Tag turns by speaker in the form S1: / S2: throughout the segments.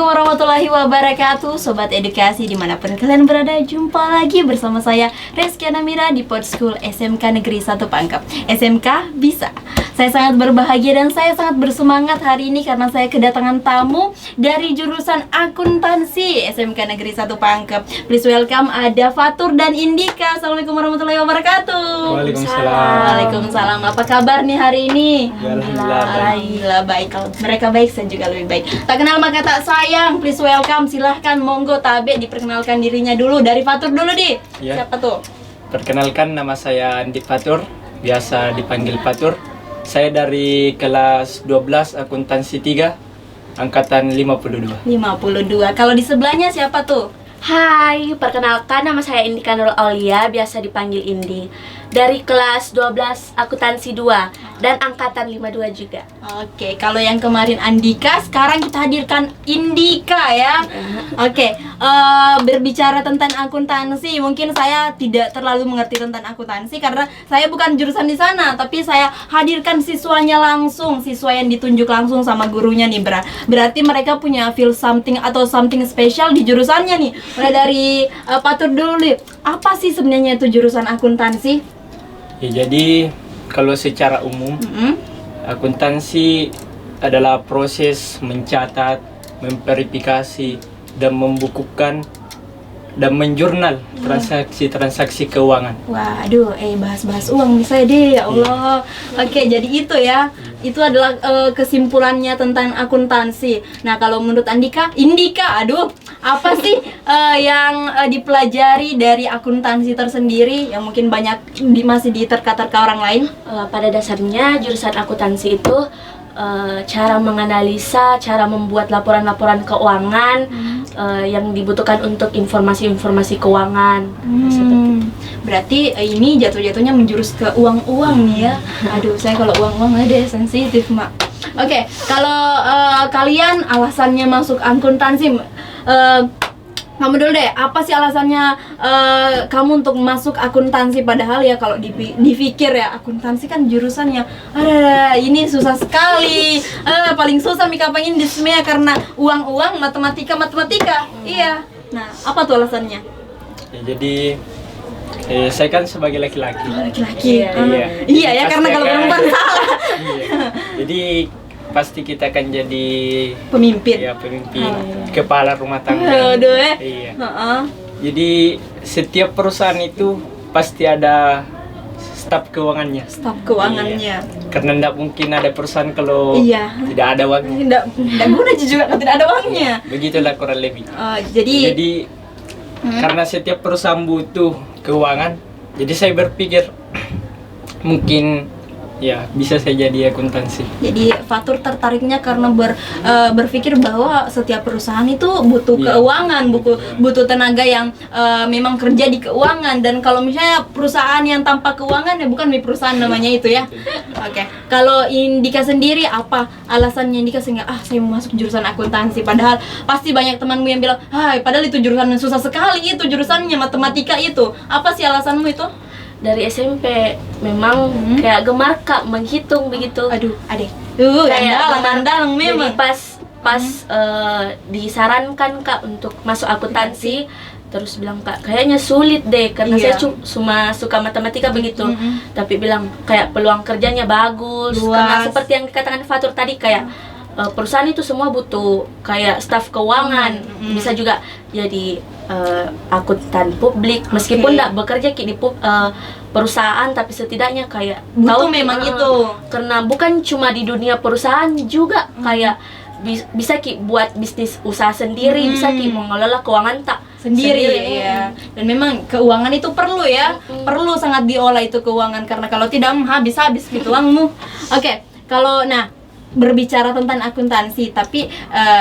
S1: Assalamualaikum warahmatullahi wabarakatuh, Sobat Edukasi dimanapun kalian berada. Jumpa lagi bersama saya Reskiana Mira di Podschool SMK Negeri 1 Pangkep. SMK bisa. Saya sangat berbahagia dan saya sangat bersemangat hari ini karena saya kedatangan tamu dari jurusan akuntansi SMK Negeri 1 Pangkep. Please welcome ada Fatur dan Indika. Assalamualaikum warahmatullahi wabarakatuh.
S2: Waalaikumsalam.
S1: Waalaikumsalam. Apa kabar nih hari ini?
S2: Alhamdulillah
S1: baik. Kalau mereka baik, saya juga lebih baik. Tak kenal maka tak sayang. Please welcome. Silahkan monggo Tabe diperkenalkan dirinya dulu. Dari Fatur dulu di.
S2: Ya.
S1: Siapa tuh?
S2: Perkenalkan, nama saya Andi Fatur, biasa dipanggil Fatur. Saya dari kelas 12 akuntansi 3, angkatan 52.
S1: 52. Kalau di sebelahnya siapa tuh?
S3: Hai, perkenalkan nama saya Indika Nurul Aulia, biasa dipanggil Indi. Dari kelas 12 akuntansi 2 dan angkatan 52 juga.
S1: Oke, kalau yang kemarin Andika, sekarang kita hadirkan Indika ya. Oke, berbicara tentang akuntansi, mungkin saya tidak terlalu mengerti tentang akuntansi karena saya bukan jurusan di sana, tapi saya hadirkan siswanya langsung, siswa yang ditunjuk langsung sama gurunya nih. Berarti mereka punya feel something atau something special di jurusannya nih. Mulai dari Fatur dulu nih. Apa sih sebenarnya itu jurusan akuntansi?
S2: Ya, jadi kalau secara umum, akuntansi adalah proses mencatat, memverifikasi, dan membukukan dan menjurnal transaksi-transaksi keuangan.
S1: Waduh, bahas-bahas uang nih saya deh, ya Allah. Oke, jadi itu ya. Itu adalah kesimpulannya tentang akuntansi. Nah, kalau menurut Indika, apa sih yang dipelajari dari akuntansi tersendiri yang mungkin banyak masih diterka-terka orang lain?
S3: Pada dasarnya jurusan akuntansi itu cara menganalisa, cara membuat laporan-laporan keuangan yang dibutuhkan untuk informasi-informasi keuangan. Seperti itu.
S1: Berarti ini jatuh-jatuhnya menjurus ke uang-uang nih ya. Aduh, saya kalau uang-uang ada sensitif, Mak. Oke, kalau kalian alasannya masuk akuntansi, kamu dulu deh, apa sih alasannya kamu untuk masuk akuntansi? Padahal ya kalau dipikir ya, akuntansi kan jurusannya ini susah sekali, paling susah Mika pengen di SMEA karena uang-uang, matematika. Iya, nah apa tuh alasannya?
S2: Ya, jadi saya kan sebagai laki-laki.
S1: Laki-laki.
S2: Iya
S1: Ya,
S2: pasti
S1: karena kalau
S2: akan-
S1: perempuan salah.
S2: Iya. Jadi pasti kita akan jadi
S1: Pemimpin.
S2: pemimpin, kepala rumah tangga.
S1: Aduh,
S2: Iya. Jadi setiap perusahaan itu pasti ada staf keuangannya.
S1: Staf keuangannya.
S2: Iya. Karena tidak mungkin ada perusahaan kalau
S1: Iya.
S2: tidak ada uangnya.
S1: Tidak guna juga kalau tidak ada uangnya.
S2: Begitulah kurang lebih.
S1: Jadi
S2: Karena setiap perusahaan butuh keuangan, jadi saya berpikir mungkin ya bisa saya jadi akuntansi.
S1: Jadi Fatur tertariknya karena berpikir bahwa setiap perusahaan itu butuh
S2: Iya.
S1: keuangan, butuh tenaga yang memang kerja di keuangan. Dan kalau misalnya perusahaan yang tanpa keuangan ya bukan perusahaan namanya itu ya. Oke. Kalau Indika sendiri apa alasannya Indika sehingga saya mau masuk jurusan akuntansi? Padahal pasti banyak temanmu yang bilang, padahal itu jurusan yang susah sekali, itu jurusannya matematika itu. Apa sih alasanmu itu?
S3: Dari SMP memang kayak gemar Kak menghitung begitu.
S1: Aduh, adek.
S3: Kayak
S1: Andalang memang.
S3: Jadi pas disarankan Kak untuk masuk akuntansi, terus bilang Kak kayaknya sulit deh karena
S1: Iya.
S3: saya cuma suka matematika begitu. Tapi bilang kayak peluang kerjanya bagus.
S1: Luas.
S3: Karena seperti yang dikatakan Fatur tadi kayak perusahaan itu semua butuh kayak staf keuangan. Bisa juga jadi akuntan publik meskipun tidak bekerja di perusahaan, tapi setidaknya kayak
S1: Butuh memang itu.
S3: karena bukan cuma di dunia perusahaan juga kayak bisa buat bisnis usaha sendiri, bisa mengelola keuangan tak
S1: sendiri ya. Dan memang keuangan itu perlu ya, perlu sangat diolah itu keuangan karena kalau tidak habis gitu uangmu. Oke, kalau berbicara tentang akuntansi, tapi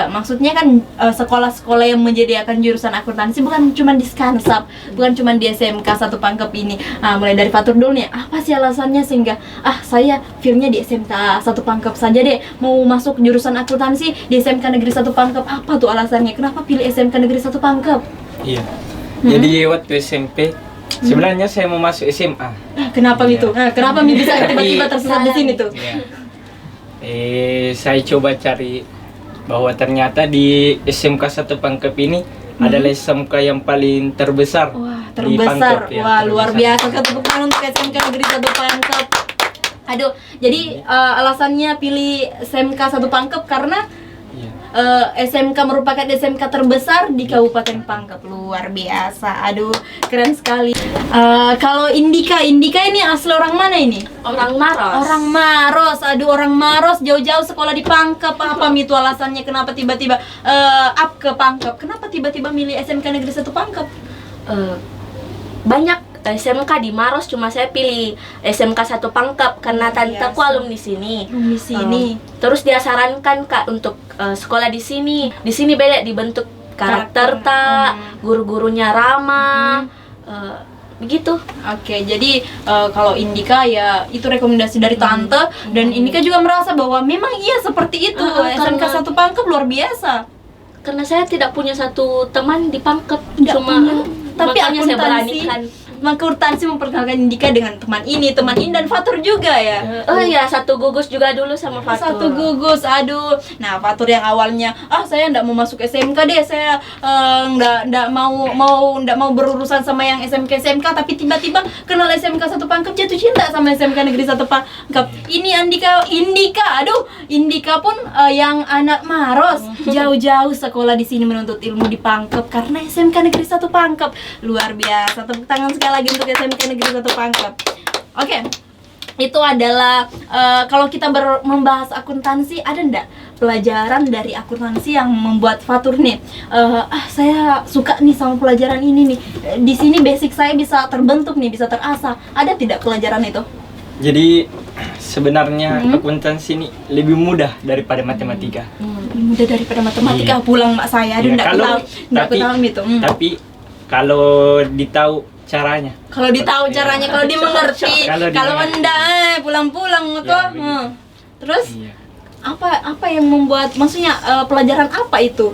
S1: maksudnya kan sekolah-sekolah yang menyediakan jurusan akuntansi bukan cuma di Skansap, bukan cuma di SMK 1 Pangkep ini. Mulai dari Fatur dulu nih, apa sih alasannya sehingga saya filmnya di SMK 1 Pangkep saja deh, mau masuk jurusan akuntansi di SMK Negeri 1 Pangkep? Apa tuh alasannya? Kenapa pilih SMK Negeri 1 Pangkep?
S2: Iya. Jadi waktu SMP sebenarnya saya mau masuk SMA.
S1: Kenapa
S2: Iya.
S1: gitu? Kenapa bisa tiba-tiba tersesat di sini tuh?
S2: Iya. Saya coba cari bahwa ternyata di SMK 1 Pangkep ini adalah SMK yang paling terbesar.
S1: Wah,
S2: di
S1: terbesar.
S2: Pangkep, ya,
S1: Wah, luar
S2: terbesar.
S1: biasa. Tepuk tangan untuk SMK Negeri 1 Pangkep. Aduh, jadi alasannya pilih SMK 1 Pangkep karena
S2: Iya.
S1: SMK merupakan SMK terbesar di Kabupaten Pangkep. Luar biasa. Aduh, keren sekali. Kalau Indika ini asli orang mana ini?
S3: Orang Maros.
S1: Orang Maros. Aduh, orang Maros jauh-jauh sekolah di Pangkep. Apa itu alasannya kenapa tiba-tiba up ke Pangkep? Kenapa tiba-tiba milih SMK Negeri 1 Pangkep?
S3: Banyak SMK di Maros, cuma saya pilih SMK 1 Pangkep karena tanteku
S1: Biasa.
S3: alumni sini.
S1: Di sini.
S3: Terus dia sarankan Kak untuk sekolah di sini. Di sini beda dibentuk karakter tak, guru-gurunya ramah. Begitu.
S1: Oke, jadi kalau Indika ya itu rekomendasi dari tante dan Indika juga merasa bahwa memang iya seperti itu. SMK
S3: Karena-
S1: 1 Pangkep luar biasa.
S3: Karena saya tidak punya satu teman di Pangkep,
S1: Nggak
S3: cuma
S1: punya. Tapi
S3: makanya saya
S1: akuntansi
S3: beranikan.
S1: Akuntansi memperkenalkan Indika dengan teman ini dan Fatur juga ya.
S3: Oh iya, satu gugus juga dulu sama Fatur.
S1: Satu gugus, aduh. Nah, Fatur yang awalnya, saya nggak mau masuk SMK deh, saya nggak mau berurusan sama yang SMK, tapi tiba-tiba kenal SMK 1 Pangkep, jatuh cinta sama SMK Negeri 1 Pangkep. Ini Indika pun yang anak Maros, jauh-jauh sekolah di sini menuntut ilmu di Pangkep karena SMK Negeri 1 Pangkep. Luar biasa, tepuk tangan sekali lagi untuk SMK Negeri 1 Pangkep. Oke. Itu adalah kalau kita membahas akuntansi, ada ndak pelajaran dari akuntansi yang membuat Fatur nih saya suka nih sama pelajaran ini nih, di sini basic saya bisa terbentuk nih, bisa terasah. Ada tidak pelajaran itu?
S2: Jadi sebenarnya akuntansi ini lebih mudah daripada matematika.
S1: Lebih mudah daripada matematika.
S2: Iya.
S1: Pulang mak saya, aduh
S2: Iya,
S1: ndak tahu itu.
S2: Tapi kalau ditahu caranya.
S1: Kalau ditahu caranya, kalau dimengerti,
S2: Kalau
S1: kalau
S2: dimengerti.
S1: enggak pulang-pulang toh.
S2: begitu.
S1: Terus
S2: Iya.
S1: apa yang membuat, maksudnya pelajaran apa itu?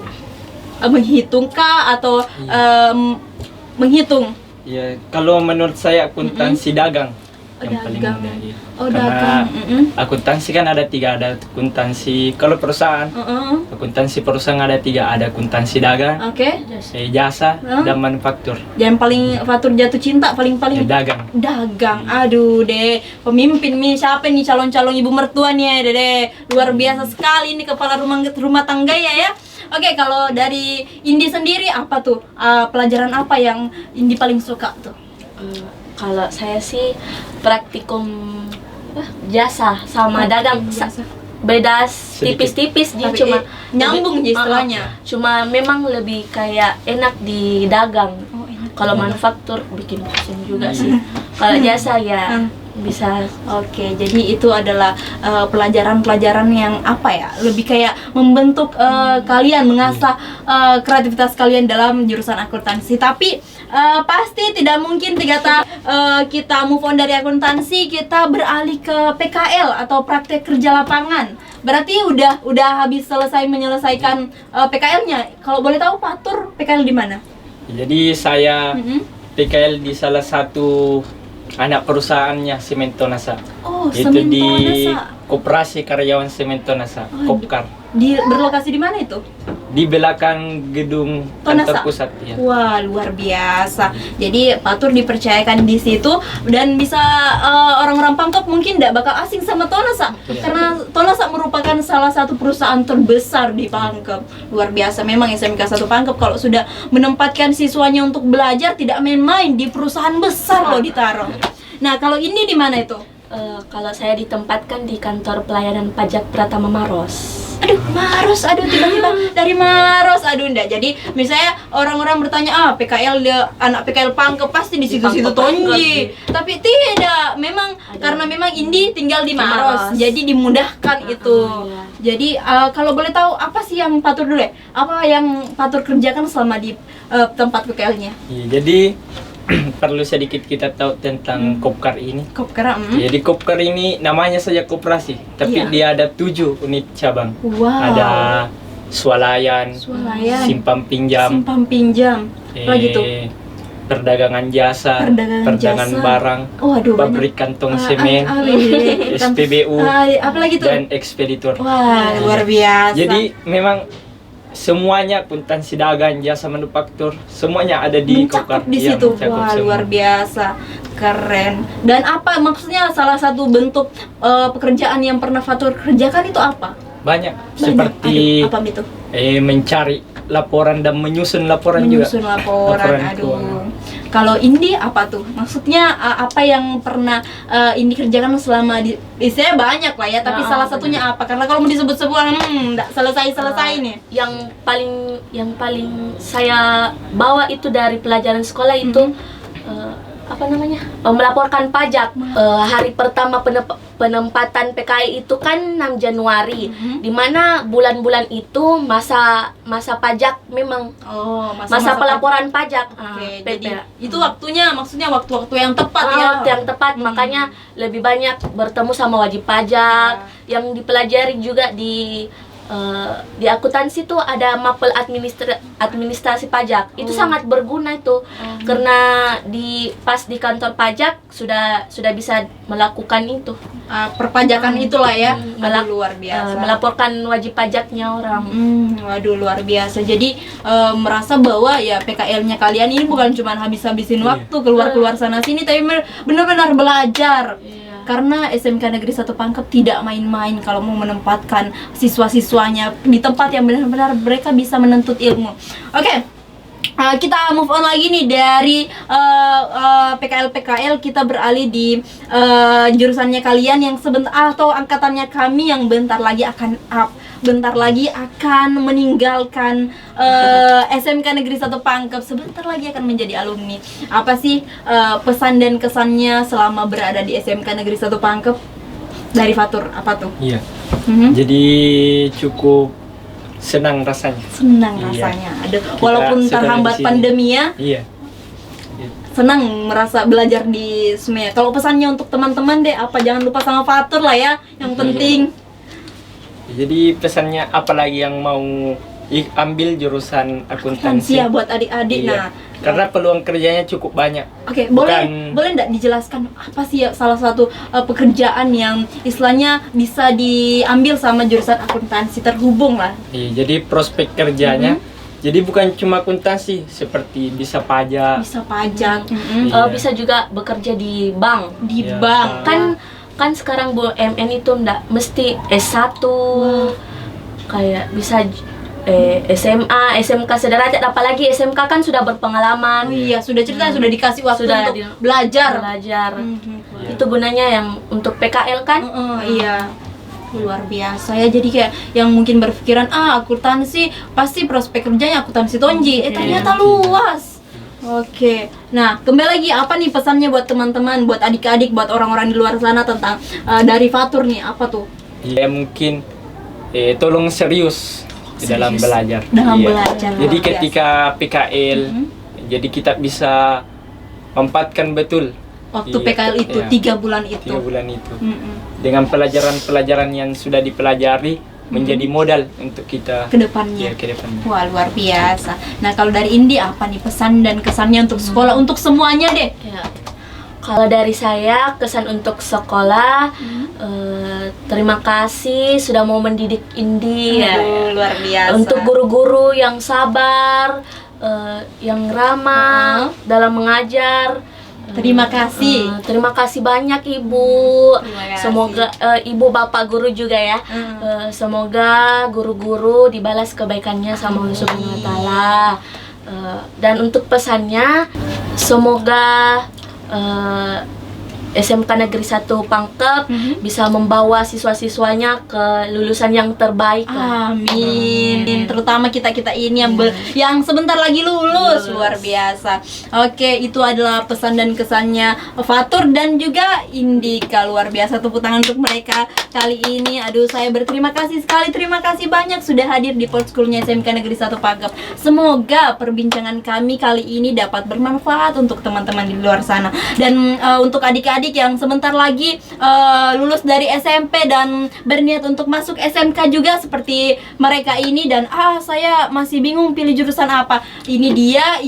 S1: Menghitung kah atau menghitung?
S2: Ya, kalau menurut saya akuntansi dagang yang paling
S1: Dagang.
S2: mudah. Iya.
S1: Oh,
S2: Karena
S1: dagang.
S2: akuntansi kan ada 3, ada akuntansi kalau perusahaan, akuntansi perusahaan ada 3, ada akuntansi dagang,
S1: Oke.
S2: jasa, dan manufaktur.
S1: Yang paling Fatur jatuh cinta paling
S2: Ya, dagang.
S1: dagang. Aduh deh, pemimpin nih siapa nih calon-calon ibu mertua nih deh. Luar biasa sekali nih kepala rumah tangga ya. Oke, kalau dari Indi sendiri apa tuh pelajaran apa yang Indi paling suka tuh?
S3: Kalau saya sih praktikum jasa sama dagang
S1: Jasa.
S3: beda
S2: Sedikit.
S3: tipis-tipis dia
S1: Tapi,
S3: cuma
S1: nyambung
S3: lebih-
S1: istilahnya.
S3: Cuma memang lebih kayak enak di dagang.
S1: Oh, enak.
S3: Kalau manufaktur bikin pusing juga sih. Kalau jasa ya bisa.
S1: Oke, jadi itu adalah pelajaran-pelajaran yang apa ya? Lebih kayak membentuk kalian, mengasah kreativitas kalian dalam jurusan akuntansi. Tapi pasti tidak mungkin kita move on dari akuntansi, kita beralih ke PKL atau praktek kerja lapangan. Berarti udah habis menyelesaikan PKL-nya. Kalau boleh tahu Fatur PKL di mana?
S2: Jadi saya PKL di salah satu anak perusahaannya Sementonasa.
S1: Oh,
S2: Itu di
S1: Sementonasa.
S2: Koperasi Karyawan Sementonasa, Kopkar.
S1: Berlokasi di mana itu?
S2: Di belakang gedung
S1: Tonasa.
S2: kantor pusat ya.
S1: Wah, luar biasa. Jadi Fatur dipercayakan di situ dan bisa orang-orang Pangkep mungkin tidak bakal asing sama Tonasa karena Tonasa merupakan salah satu perusahaan terbesar di Pangkep. Luar biasa memang SMK 1 Pangkep kalau sudah menempatkan siswanya untuk belajar tidak main-main, di perusahaan besar loh ditaruh. Nah, kalau ini di mana itu?
S3: Kalau saya ditempatkan di kantor pelayanan pajak Pratama Maros.
S1: Aduh, Maros, tiba-tiba dari Maros, ndak. Jadi misalnya orang-orang bertanya, PKL dia anak PKL Pangkep pasti di situ-situ
S3: Pangkep,
S1: Tonji. Tapi tidak, memang karena memang Indi tinggal di Maros,
S3: Maros.
S1: jadi dimudahkan itu.
S3: iya.
S1: Jadi kalau boleh tahu apa sih yang Fatur dulu ya? Apa yang Fatur kerjakan selama di tempat PKL-nya?
S2: Iya, jadi perlu sedikit kita tahu tentang Kopkar ini.
S1: Kopkara.
S2: Jadi Kopkar ini namanya saja koperasi, tapi
S1: Iya.
S2: dia ada 7 unit cabang.
S1: Wow.
S2: Ada swalayan,
S1: Swalayan,
S2: simpan pinjam,
S1: simpan pinjam. Lagi tuh.
S2: perdagangan jasa, perdagangan
S1: jasa.
S2: barang,
S1: Oh, aduh,
S2: pabrik kantong semen,
S1: iya.
S2: SPBU,
S1: Apalagi tuh?
S2: dan ekspeditor.
S1: Wah, luar biasa.
S2: Jadi memang semuanya akuntansi dagang, jasa manufaktur, semuanya ada di
S1: mencakup
S2: Kokar.
S1: di
S2: Iya,
S1: situ.
S2: mencakup
S1: Wah,
S2: semua.
S1: luar biasa. Keren. Dan apa maksudnya salah satu bentuk pekerjaan yang pernah Fatur kerjakan itu apa?
S2: Banyak, seperti
S1: Aduh, apa itu?
S2: mencari laporan dan menyusun laporan
S1: Menyusun
S2: juga.
S1: laporan. Aduh.
S2: keuangan.
S1: Kalau Indi apa tuh? Maksudnya apa yang pernah Indi kerjakan selama di saya banyak lah ya, tapi
S3: Nah,
S1: salah satunya apa? Karena kalau mau disebut-sebut nggak selesai nih.
S3: Yang paling saya bawa itu dari pelajaran sekolah itu apa namanya, melaporkan pajak. Hari pertama penempatan PKI itu kan 6 Januari, dimana bulan-bulan itu masa pajak memang masa pelaporan pajak.
S1: Oke,
S3: PP.
S1: jadi itu waktunya, maksudnya waktu-waktu yang tepat ya.
S3: Waktu yang tepat, makanya lebih banyak bertemu sama wajib pajak. Yang dipelajari juga di akuntansi tuh ada mapel administrasi pajak. Itu sangat berguna itu, karena pas di kantor pajak sudah bisa melakukan itu.
S1: Perpajakan itulah ya. Aduh, luar biasa.
S3: Melaporkan wajib pajaknya orang.
S1: Waduh, luar biasa. Jadi merasa bahwa ya PKL-nya kalian ini bukan cuma habis-habisin waktu keluar-keluar sana sini, tapi benar-benar belajar. Karena SMK Negeri 1 Pangkep tidak main-main kalau mau menempatkan siswa-siswanya di tempat yang benar-benar mereka bisa menuntut ilmu. Oke. Kita move on lagi nih dari PKL kita beralih di jurusannya kalian yang sebentar, atau angkatannya kami yang bentar lagi akan meninggalkan SMK Negeri 1 Pangkep, sebentar lagi akan menjadi alumni. Apa sih pesan dan kesannya selama berada di SMK Negeri 1 Pangkep dari Fatur? Apa tuh?
S2: Iya. Jadi cukup senang rasanya.
S1: Senang
S2: Iya.
S1: rasanya. Aduh, walaupun
S2: sudah
S1: terhambat
S2: di sini.
S1: pandemi ya.
S2: Iya.
S1: Senang merasa belajar di SME. Kalau pesannya untuk teman-teman deh, apa, jangan lupa sama Fatur lah ya, yang penting.
S2: Jadi pesannya, apalagi yang mau ambil jurusan akuntansi,
S1: Ya buat adik-adik.
S2: iya.
S1: Nah,
S2: Karena peluang kerjanya cukup banyak.
S1: oke, boleh nggak dijelaskan apa sih ya salah satu pekerjaan yang istilahnya bisa diambil sama jurusan akuntansi, terhubung lah.
S2: Iya, jadi prospek kerjanya, jadi bukan cuma akuntansi, seperti bisa pajak.
S1: Bisa pajak,
S2: Iya.
S3: Bisa juga bekerja di bank.
S1: di
S2: Iya,
S1: bank.
S3: Kan sekarang BUMN itu ndak mesti S1. Kayak bisa SMA, SMK sederajat, apalagi SMK kan sudah berpengalaman.
S1: Oh iya, sudah cerita, sudah dikasih waktu
S3: Sudah
S1: untuk belajar.
S3: Itu gunanya yang untuk PKL kan.
S1: Iya, luar biasa ya. Jadi kayak yang mungkin berpikiran akuntansi pasti prospek kerjanya akuntansi tonji, ternyata luas. Oke, nah kembali lagi, apa nih pesannya buat teman-teman, buat adik-adik, buat orang-orang di luar sana tentang dari Fatur nih, apa tuh?
S2: Ya mungkin tolong serius di dalam belajar.
S1: Dalam
S2: Iya.
S1: belajar.
S2: Jadi
S1: luar
S2: ketika PKL, jadi kita bisa mempatkan betul
S1: waktu
S2: iya,
S1: PKL itu
S2: iya.
S1: 3 bulan itu.
S2: 3 bulan itu. Dengan pelajaran-pelajaran yang sudah dipelajari menjadi modal untuk kita
S1: Kedepannya.
S2: ke depannya.
S1: Wah, luar biasa. Nah, kalau dari Indi apa nih pesan dan kesannya untuk sekolah, untuk semuanya deh?
S3: Ya. Kalau dari saya, kesan untuk sekolah, terima kasih sudah mau mendidik Indi.
S1: Aduh, luar biasa.
S3: Untuk guru-guru yang sabar, yang ramah dalam mengajar.
S1: Terima kasih.
S3: Terima kasih banyak Ibu.
S1: Terima kasih.
S3: Semoga Ibu Bapak guru juga ya. Semoga guru-guru dibalas kebaikannya sama Allah Subhanahu wa taala. Dan untuk pesannya, semoga SMK Negeri 1 Pangkep bisa membawa siswa-siswanya ke lulusan yang terbaik lah.
S1: Amin. Terutama kita-kita ini yang sebentar lagi lulus. Luar biasa. Oke, itu adalah pesan dan kesannya Fatur dan juga Indika. Luar biasa, tepuk tangan untuk mereka kali ini. Aduh, saya berterima kasih sekali. Terima kasih banyak sudah hadir di Podschoolnya SMK Negeri 1 Pangkep. Semoga perbincangan kami kali ini dapat bermanfaat untuk teman-teman di luar sana. Dan untuk adik-adik adik-adik yang sebentar lagi lulus dari SMP dan berniat untuk masuk SMK juga seperti mereka ini, dan saya masih bingung pilih jurusan apa. Ini dia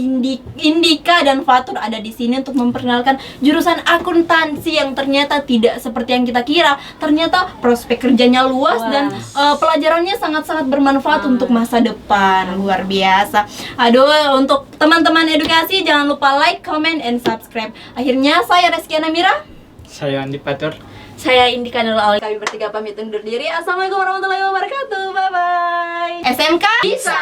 S1: Indika dan Fatur ada di sini untuk memperkenalkan jurusan akuntansi yang ternyata tidak seperti yang kita kira. Ternyata prospek kerjanya luas dan pelajarannya sangat-sangat bermanfaat untuk masa depan. Luar biasa. Aduh, untuk teman-teman edukasi jangan lupa like, comment, and subscribe. Akhirnya saya Reski Anamira.
S2: Saya Andi Fatur.
S3: Saya Indika Nurul Auli.
S1: Kami bertiga pamit undur diri. Assalamualaikum warahmatullahi wabarakatuh. Bye bye. SMK bisa.